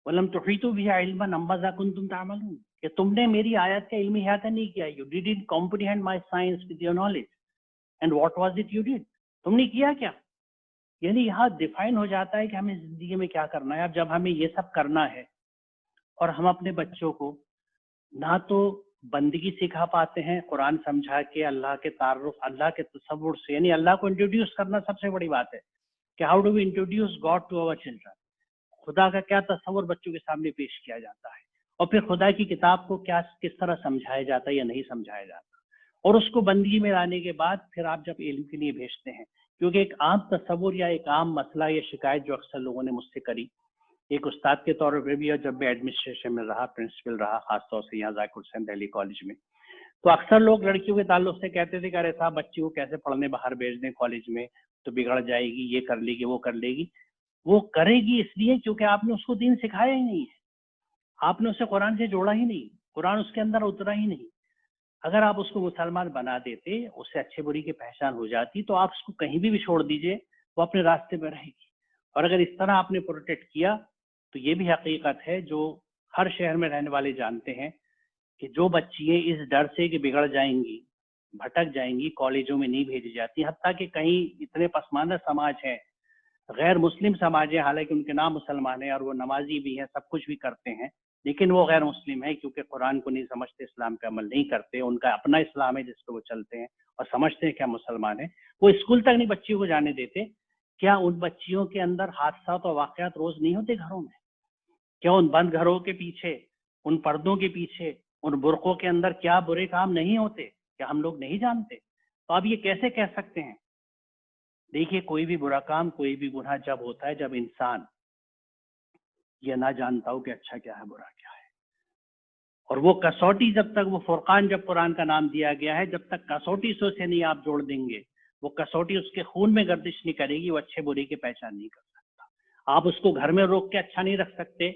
ولم تحیطوا بها علما ماذا کنتم تعملون، کہ تم نے میری آیت کا علمی احاطہ نہیں کیا. You didn't comprehend my science with your knowledge. And what was it you did؟ تم نے کیا کیا؟ یعنی یہاں ڈیفائن ہو جاتا ہے کہ ہمیں زندگی میں کیا کرنا ہے. اب جب ہمیں یہ سب کرنا ہے اور ہم اپنے بچوں کو نہ تو بندگی سکھا پاتے ہیں قرآن سمجھا کے، اللہ کے تعارف، اللہ کے تصور سے، یعنی اللہ کو انٹروڈیوس کرنا سب سے بڑی بات ہے کہ how do we introduce God to our children. خدا کا کیا تصور بچوں کے سامنے پیش کیا جاتا ہے، اور پھر خدا کی کتاب کو کس طرح سمجھایا جاتا ہے یا نہیں سمجھایا جاتا. اور اس کو بندگی میں لانے کے بعد پھر آپ جب علم کے لیے بھیجتے ہیں، کیونکہ ایک عام تصور یا ایک عام مسئلہ یا شکایت جو اکثر لوگوں نے مجھ سے کری، ایک استاد کے طور پہ بھی اور جب میں ایڈمنسٹریشن میں رہا، پرنسپل رہا، خاص طور سے یہاں ذاکر حسین دہلی کالج میں، تو اکثر لوگ لڑکیوں کے تعلق سے کہتے تھے کہ ارے صاحب بچی کو کیسے پڑھنے باہر بھیج دیں کالج میں، تو بگڑ جائے گی، یہ کر لے گی، وہ کر لے گی. وہ کرے گی اس لیے کیونکہ آپ نے اس کو دین سکھایا ہی نہیں ہے، آپ نے اسے قرآن سے جوڑا ہی نہیں، قرآن اس کے اندر اترا ہی نہیں. اگر آپ اس کو مسلمان بنا دیتے، اس سے اچھے بری کی پہچان ہو جاتی، تو آپ اس کو کہیں بھی چھوڑ دیجئے، وہ اپنے راستے پہ رہے گی. اور اگر اس طرح آپ نے پروٹیکٹ کیا تو یہ بھی حقیقت ہے جو ہر شہر میں رہنے والے جانتے ہیں کہ جو بچیاں اس ڈر سے کہ بگڑ جائیں گی، بھٹک جائیں گی، کالجوں میں نہیں بھیجی جاتی. حتیٰ کہ کہیں اتنے پسماندہ سماج ہیں، غیر مسلم سماج ہے، حالانکہ ان کے نام مسلمان ہیں اور وہ نمازی بھی ہیں، سب کچھ بھی کرتے ہیں، لیکن وہ غیر مسلم ہے کیونکہ قرآن کو نہیں سمجھتے، اسلام پہ عمل نہیں کرتے. ان کا اپنا اسلام ہے جس پہ وہ چلتے ہیں اور سمجھتے ہیں کہ ہم مسلمان ہیں. وہ اسکول تک نہیں بچیوں کو جانے دیتے. کیا ان بچیوں کے اندر حادثات اور واقعات روز نہیں ہوتے گھروں میں؟ کیا ان بند گھروں کے پیچھے، ان پردوں کے پیچھے، ان برقعوں کے اندر کیا برے کام نہیں ہوتے؟ کیا ہم لوگ نہیں جانتے؟ تو آپ یہ کیسے کہہ سکتے ہیں؟ دیکھیے کوئی بھی برا کام، کوئی بھی گناہ جب ہوتا ہے جب انسان یہ نہ جانتا ہو کہ اچھا کیا ہے، برا کیا ہے. اور وہ کسوٹی جب تک، وہ فرقان جب قرآن کا نام دیا گیا ہے، جب تک کسوٹی سے اسے نہیں آپ جوڑ دیں گے، وہ کسوٹی اس کے خون میں گردش نہیں کرے گی، وہ اچھے برے کی پہچان نہیں کر سکتا. آپ اس کو گھر میں روک کے اچھا نہیں رکھ سکتے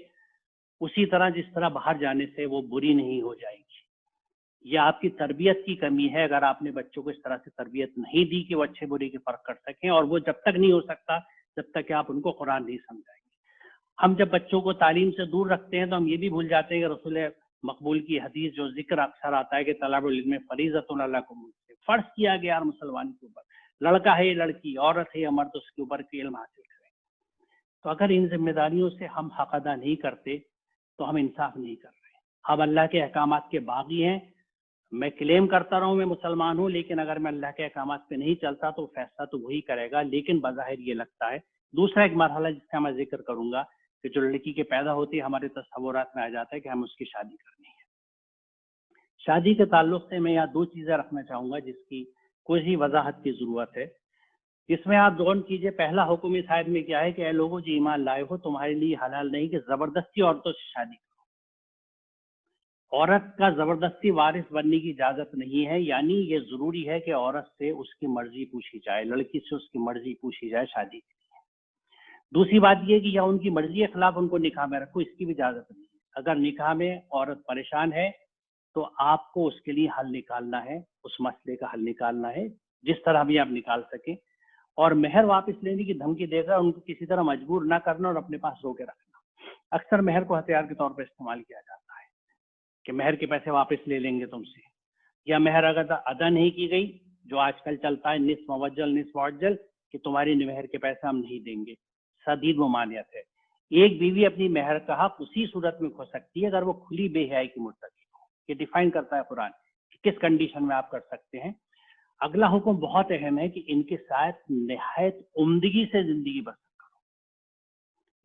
اسی طرح جس طرح باہر جانے سے وہ بری نہیں ہو جائے گی. یہ آپ کی تربیت کی کمی ہے اگر آپ نے بچوں کو اس طرح سے تربیت نہیں دی کہ وہ اچھے برے کی فرق کر سکیں. اور وہ جب تک نہیں ہو سکتا جب تک کہ آپ ان کو قرآن نہیں سمجھائیں گے. ہم جب بچوں کو تعلیم سے دور رکھتے ہیں تو ہم یہ بھی بھول جاتے ہیں کہ رسول مقبول کی حدیث جو ذکر اکثر آتا ہے کہ طلب العلم فریضۃ علیکم، فرض کیا گیا ہر مسلمان کے اوپر، لڑکا ہے یا لڑکی، عورت ہے یا مرد، اس کے اوپر کہ علم حاصل کرے. تو اگر ان ذمہ داریوں سے ہم حق ادا نہیں کرتے تو ہم انصاف نہیں کر رہے. ہم اللہ کے احکامات کے باغی ہیں. میں کلیم کرتا رہا ہوں میں مسلمان ہوں، لیکن اگر میں اللہ کے احکامات پہ نہیں چلتا تو فیصلہ تو وہی کرے گا. لیکن بظاہر یہ لگتا ہے دوسرا ایک مرحلہ جس کا میں ذکر کروں گا کہ جو لڑکی کے پیدا ہوتی ہے ہمارے تصورات میں آ جاتا ہے کہ ہم اس کی شادی کرنی ہے. شادی کے تعلق سے میں یہاں دو چیزیں رکھنا چاہوں گا جس کی کوئی ہی وضاحت کی ضرورت ہے. اس میں آپ غور کیجئے، پہلا حکم اس آیت میں کیا ہے کہ اے لوگوں جو ایمان لائے ہو، تمہارے لیے حلال نہیں کہ زبردستی عورتوں سے شادی کرو. عورت کا زبردستی وارث بننے کی اجازت نہیں ہے. یعنی یہ ضروری ہے کہ عورت سے اس کی مرضی پوچھی جائے، لڑکی سے اس کی مرضی پوچھی جائے شادی کے لیے. دوسری بات یہ کہ یا ان کی مرضی کے خلاف ان کو نکاح میں رکھو، اس کی بھی اجازت نہیں ہے. اگر نکاح میں عورت پریشان ہے تو آپ کو اس کے لیے حل نکالنا ہے، اس مسئلے کا حل نکالنا ہے جس طرح بھی آپ نکال سکیں. اور مہر واپس لینے کی دھمکی دے کر ان کو کسی طرح مجبور نہ کرنا اور اپنے پاس رو کے رکھنا. اکثر مہر کو ہتھیار کے طور پر استعمال کیا جاتا ہے کہ مہر کے پیسے واپس لے لیں گے تم سے، یا مہر اگر ادا نہیں کی گئی، جو آج کل چلتا ہے نصف موجل نصف معجل، کہ تمہاری مہر کے پیسے ہم نہیں دیں گے. شدید ممانعت ہے. ایک بیوی اپنی مہر کا حق اسی صورت میں کھو سکتی ہے اگر وہ کھلی بے حیائی کی مرتکب ہو. یہ ڈیفائن کرتا ہے قرآن کہ کس کنڈیشن میں آپ کر سکتے ہیں. اگلا حکم بہت اہم ہے کہ ان کے ساتھ نہایت عمدگی سے زندگی بسر کرو.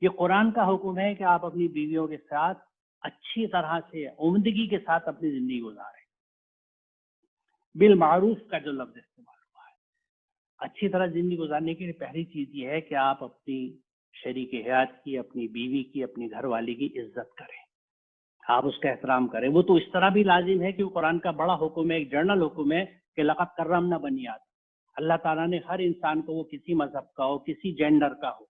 یہ قرآن کا حکم ہے کہ آپ اپنی بیویوں کے ساتھ اچھی طرح سے عمدگی کے ساتھ اپنی زندگی گزاریں. بالمعروف کا جو لفظ استعمال ہوا ہے، اچھی طرح زندگی گزارنے کے لیے پہلی چیز یہ ہے کہ آپ اپنی شریک حیات کی، اپنی بیوی کی، اپنی گھر والی کی عزت کریں، آپ اس کا احترام کریں. وہ تو اس طرح بھی لازم ہے کہ وہ قرآن کا بڑا حکم ہے، ایک جنرل حکم ہے کہ لقد کرمنا بنی آدم. اللہ تعالیٰ نے ہر انسان کو، وہ کسی مذہب کا ہو، کسی جینڈر کا ہو،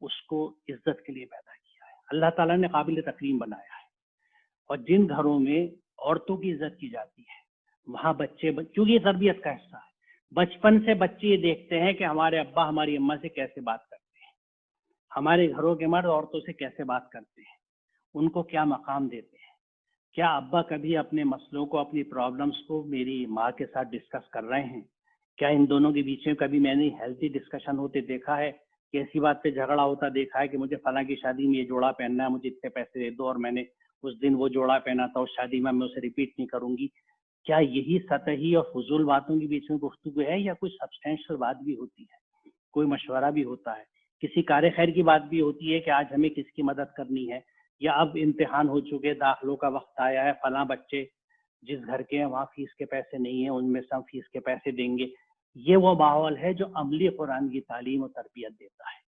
اس کو عزت کے لیے پیدا کیا ہے. اللہ تعالیٰ نے قابل تکریم بنایا ہے. اور جن گھروں میں عورتوں کی عزت کی جاتی ہے وہاں بچے، کیونکہ یہ تربیت کا حصہ ہے، بچپن سے بچے یہ دیکھتے ہیں کہ ہمارے ابا ہماری اماں سے کیسے بات کرتے ہیں، ہمارے گھروں کے مرد عورتوں سے کیسے بات کرتے ہیں، ان کو کیا مقام دیتے ہیں. کیا ابا کبھی اپنے مسئلوں کو، اپنی پرابلمس کو میری ماں کے ساتھ ڈسکس کر رہے ہیں؟ کیا ان دونوں کے بیچ میں کبھی میں نے ہیلتھی ڈسکشن ہوتے دیکھا ہے؟ کہ ایسی بات پہ جھگڑا ہوتا دیکھا ہے کہ مجھے فلاں کی شادی میں یہ جوڑا پہننا ہے، مجھے اتنے پیسے دے دو، اور میں نے اس دن وہ جوڑا پہنا تھا، اس شادی میں اسے ریپیٹ نہیں کروں گی؟ کیا یہی سطحی اور فضول باتوں کے بیچ میں گفتگو ہے، یا کوئی سبسٹینشل بات بھی ہوتی ہے، کوئی مشورہ بھی ہوتا ہے، کسی کار خیر کی بات بھی ہوتی ہے کہ آج ہمیں کس کی مدد کرنی ہے، یا اب امتحان ہو چکے، داخلوں کا وقت آیا ہے، فلاں بچے جس گھر کے ہیں وہاں فیس کے پیسے نہیں ہیں، ان میں سے ہم فیس کے پیسے دیں گے. یہ وہ ماحول ہے جو عملی قرآن کی تعلیم و تربیت دیتا ہے.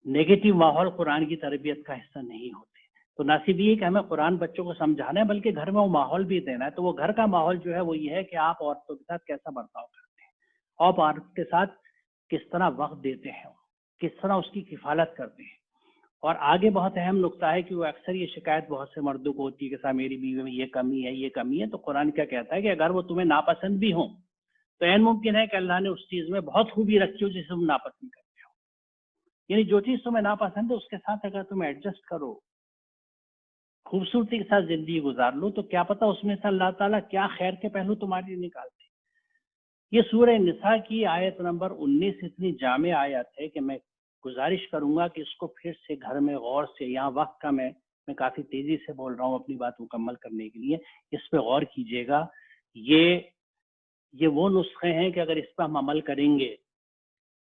نیگیٹو ماحول قرآن کی تربیت کا حصہ نہیں ہوتے. تو نہ صرف یہ کہ ہمیں قرآن بچوں کو سمجھانا ہے، بلکہ گھر میں وہ ماحول بھی دینا ہے. تو وہ گھر کا ماحول جو ہے وہ یہ ہے کہ آپ عورتوں کے ساتھ کیسا برتاؤ کرتے ہیں، آپ عورت کے ساتھ کس طرح وقت دیتے ہیں، کس طرح اس کی کفالت کرتے ہیں. اور آگے بہت اہم نقطہ ہے کہ وہ اکثر یہ شکایت بہت سے مردوں کو ہوتی ہے کہ صاحب میری بیوی میں یہ کمی ہے، یہ کمی ہے. تو قرآن کیا کہتا ہے کہ اگر وہ تمہیں ناپسند بھی ہوں تو عین ممکن ہے کہ اللہ نے اس چیز میں بہت خوبی رکھی ہو جسے تم ناپسند کرتے ہو. یعنی جو چیز تمہیں ناپسند ہے اس کے ساتھ اگر تم ایڈجسٹ کرو، خوبصورتی کے ساتھ زندگی گزار لو، تو کیا پتہ اس میں سے اللہ تعالیٰ کیا خیر کے پہلو تمہارے لیے نکالتے. یہ سورہ نساء کی آیت نمبر 19 اتنی جامع آیت ہے کہ میں گزارش کروں گا کہ اس کو پھر سے گھر میں غور سے، یہاں وقت کا میں کافی تیزی سے بول رہا ہوں اپنی بات مکمل کرنے کے لیے، اس پہ غور کیجیے گا. یہ وہ نسخے ہیں کہ اگر اس پہ ہم عمل کریں گے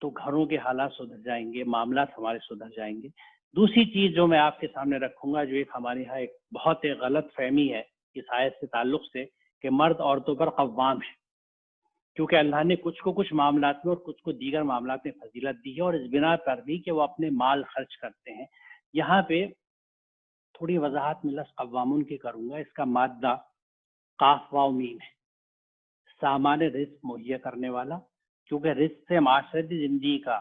تو گھروں کے حالات سدھر جائیں گے، معاملات ہمارے سدھر جائیں گے. دوسری چیز جو میں آپ کے سامنے رکھوں گا، جو ایک ہمارے یہاں ایک بہت غلط فہمی ہے اس آیت سے تعلق سے، کہ مرد عورتوں پر قوام ہے، کیونکہ اللہ نے کچھ کو کچھ معاملات میں اور کچھ کو دیگر معاملات میں فضیلت دی ہے، اور اس بنا پر بھی کہ وہ اپنے مال خرچ کرتے ہیں. یہاں پہ تھوڑی وضاحت میں لفظ قوامون کی کروں گا. اس کا مادہ قاف واو میم ہے، سامان رزق مہیا کرنے والا، کیونکہ رزق سے معاشرتی زندگی کا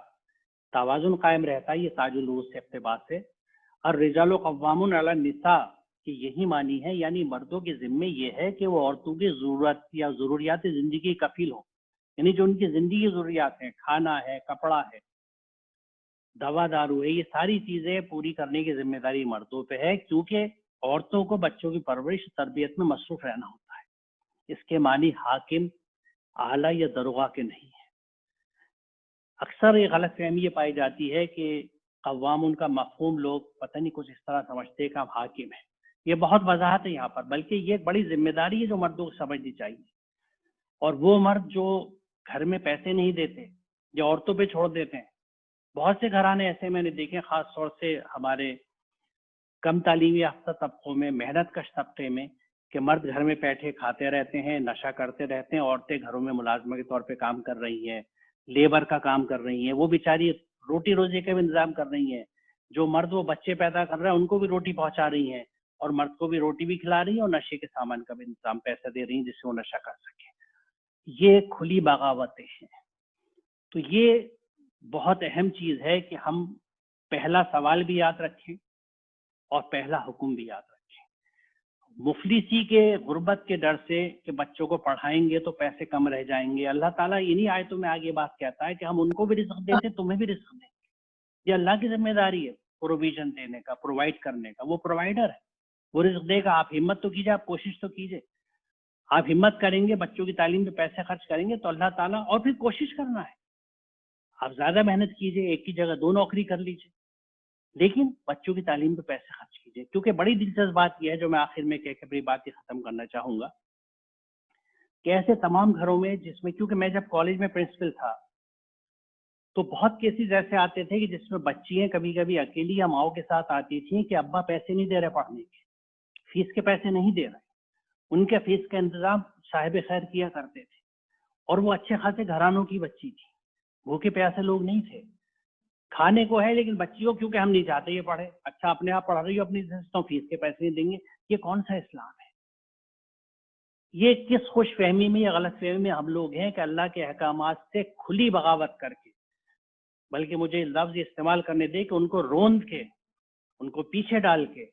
توازن قائم رہتا ہے. یہ تاج العروج سے اقتباس ہے. اور رجال قوامون علی النساء کی یہی معنی ہے، یعنی مردوں کے ذمے یہ ہے کہ وہ عورتوں کی ضرورت یا ضروریات زندگی کی کفیل ہوں. یعنی جو ان کی زندگی کی ضروریات ہیں، کھانا ہے، کپڑا ہے، دوا دارو ہے، یہ ساری چیزیں پوری کرنے کی ذمہ داری مردوں پہ ہے، کیونکہ عورتوں کو بچوں کی پرورش تربیت میں مصروف رہنا ہوتا ہے. اس کے معنی حاکم، اعلیٰ یا دروغہ کے نہیں ہے. اکثر یہ غلط فہمی یہ پائی جاتی ہے کہ قوام ان کا مفہوم لوگ پتہ نہیں کچھ اس طرح سمجھتے ہیں کہ ہم حاکم ہیں. یہ بہت وضاحت ہے یہاں پر، بلکہ یہ ایک بڑی ذمہ داری ہے جو مردوں کو سمجھنی چاہیے. اور وہ مرد جو گھر میں پیسے نہیں دیتے یا عورتوں پہ چھوڑ دیتے ہیں، بہت سے گھرانے ایسے میں نے دیکھے، خاص طور سے ہمارے کم تعلیمی یافتہ طبقوں میں، محنت کش طبقے میں، کہ مرد گھر میں بیٹھے کھاتے رہتے ہیں، نشہ کرتے رہتے ہیں، عورتیں گھروں میں ملازمہ کے طور پہ کام کر رہی ہیں، لیبر کا کام کر رہی ہیں، وہ بیچاری روٹی روزی کا بھی انتظام کر رہی ہیں. جو مرد وہ بچے پیدا کر رہے ہیں ان کو بھی روٹی پہنچا رہی ہیں، اور مرد کو بھی روٹی بھی کھلا رہی ہیں، اور نشے کے سامان کا بھی انتظام، پیسہ دے رہی ہیں جس سے وہ نشہ کر سکیں. یہ کھلی بغاوتیں ہیں. تو یہ بہت اہم چیز ہے کہ ہم پہلا سوال بھی یاد رکھیں اور پہلا حکم بھی یاد رکھیں. مفلسی کے، غربت کے ڈر سے کہ بچوں کو پڑھائیں گے تو پیسے کم رہ جائیں گے، اللہ تعالیٰ انہی آیتوں میں آگے بات کہتا ہے کہ ہم ان کو بھی رزق دیتے، تمہیں بھی رزق دیں. یہ اللہ کی ذمہ داری ہے پروویژن دینے کا، پرووائڈ کرنے کا. وہ پرووائڈر ہے، وہ رزق دے گا. آپ ہمت تو کیجیے، آپ کوشش تو کیجیے. آپ ہمت کریں گے، بچوں کی تعلیم پہ پیسے خرچ کریں گے تو اللہ تعالیٰ، اور پھر کوشش کرنا ہے، آپ زیادہ محنت کیجیے، ایک کی جگہ 2 نوکری کر لیجیے، لیکن بچوں کی تعلیم پہ پیسے خرچ کیجیے. کیونکہ بڑی دلچسپ بات یہ ہے جو میں آخر میں کہہ کے اپنی بات ختم کرنا چاہوں گا کہ ایسے تمام گھروں میں جس میں، کیونکہ میں جب کالج میں پرنسپل تھا تو بہت کیسز ایسے آتے تھے کہ جس میں بچیاں کبھی کبھی اکیلی یا ماؤں کے ساتھ آتی تھیں کہ ابا پیسے نہیں دے رہے پڑھنے کے، فیس کے پیسے نہیں دے رہے، ان کے فیس کا انتظام صاحب خیر کیا کرتے تھے، اور وہ اچھے خاصے گھرانوں کی بچی تھی، بھوکے پیاسے لوگ نہیں تھے، کھانے کو ہے لیکن بچیوں کیونکہ ہم نہیں چاہتے یہ پڑھے، اچھا اپنے آپ پڑھ رہی ہو اپنی سمجھتا ہوں فیس کے پیسے نہیں دیں گے، یہ کون سا اسلام ہے؟ یہ کس خوش فہمی میں یا غلط فہمی میں ہم لوگ ہیں کہ اللہ کے احکامات سے کھلی بغاوت کر کے، بلکہ مجھے لفظ استعمال کرنے دے کہ ان کو روند کے، ان کو پیچھے ڈال کے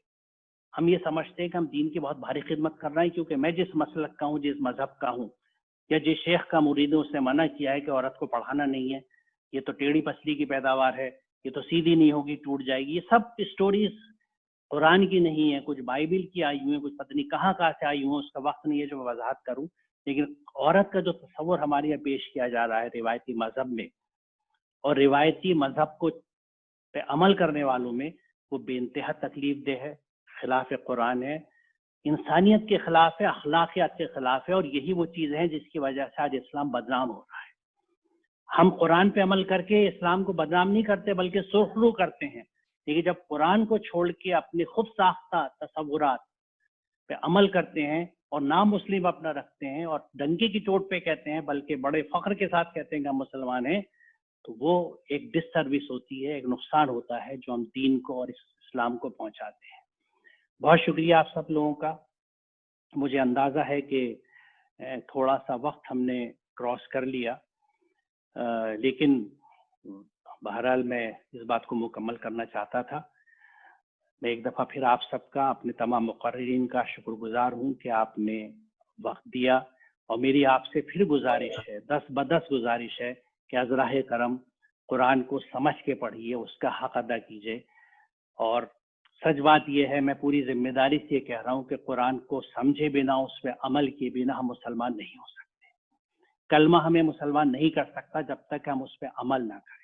ہم یہ سمجھتے ہیں کہ ہم دین کی بہت بھاری خدمت کر رہے ہیں، کیونکہ میں جس مسلک کا ہوں، جس مذہب کا ہوں، یا جس شیخ کا مرید اس نے منع کیا ہے کہ عورت کو پڑھانا نہیں ہے، یہ تو ٹیڑھی پسلی کی پیداوار ہے، یہ تو سیدھی نہیں ہوگی ٹوٹ جائے گی، یہ سب اسٹوریز قرآن کی نہیں ہے، کچھ بائبل کی آئی ہوئی ہیں، کچھ پتہ نہیں کہاں سے آئی ہوئی ہیں، اس کا وقت نہیں ہے جو میں وضاحت کروں، لیکن عورت کا جو تصور ہمارے یہاں پیش کیا جا رہا ہے روایتی مذہب میں، اور روایتی مذہب کو پہ عمل کرنے والوں میں، وہ بے انتہا تکلیف دہ ہے، خلاف قرآن ہے، انسانیت کے خلاف ہے، اخلاقیات کے خلاف ہے، اور یہی وہ چیزیں ہیں جس کی وجہ سے آج اسلام بدنام ہو رہا ہے۔ ہم قرآن پہ عمل کر کے اسلام کو بدنام نہیں کرتے بلکہ سرخرو کرتے ہیں، لیکن جب قرآن کو چھوڑ کے اپنے خود ساختہ تصورات پہ عمل کرتے ہیں اور نام مسلم اپنا رکھتے ہیں اور ڈنکے کی چوٹ پہ کہتے ہیں، بلکہ بڑے فخر کے ساتھ کہتے ہیں کہ ہم مسلمان ہیں، تو وہ ایک ڈس سروس ہوتی ہے، ایک نقصان ہوتا ہے جو ہم دین کو اور اسلام کو پہنچاتے ہیں۔ بہت شکریہ آپ سب لوگوں کا۔ مجھے اندازہ ہے کہ تھوڑا سا وقت ہم نے کراس کر لیا، لیکن بہرحال میں اس بات کو مکمل کرنا چاہتا تھا۔ میں ایک دفعہ پھر آپ سب کا، اپنے تمام مقررین کا شکر گزار ہوں کہ آپ نے وقت دیا، اور میری آپ سے پھر گزارش ہے، 10 گزارش ہے کہ از راہ کرم قرآن کو سمجھ کے پڑھیے، اس کا حق ادا کیجیے، اور سچ بات یہ ہے، میں پوری ذمہ داری سے یہ کہہ رہا ہوں کہ قرآن کو سمجھے بنا، اس پہ عمل کیے بنا ہم مسلمان نہیں ہو سکتے۔ کلمہ ہمیں مسلمان نہیں کر سکتا جب تک ہم اس پہ عمل نہ کریں۔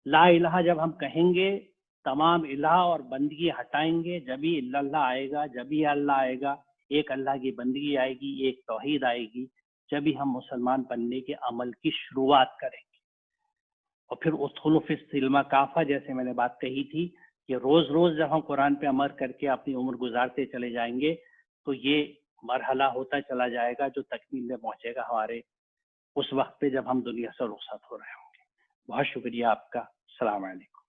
لا الہ جب ہم کہیں گے، تمام الہ اور بندگی ہٹائیں گے، جب ہی اللہ آئے گا، جب ہی اللہ آئے گا، ایک اللہ کی بندگی آئے گی، ایک توحید آئے گی، جب ہی ہم مسلمان بننے کے عمل کی شروعات کریں گے۔ اور پھر ادخلوا فی السلم کافہ، جیسے میں نے بات کہی تھی کہ روز روز جب ہم قرآن پہ عمل کر کے اپنی عمر گزارتے چلے جائیں گے تو یہ مرحلہ ہوتا چلا جائے گا جو تکمیل میں پہنچے گا ہمارے اس وقت پہ جب ہم دنیا سے رخصت ہو رہے ہوں گے۔ بہت شکریہ آپ کا۔ السلام علیکم۔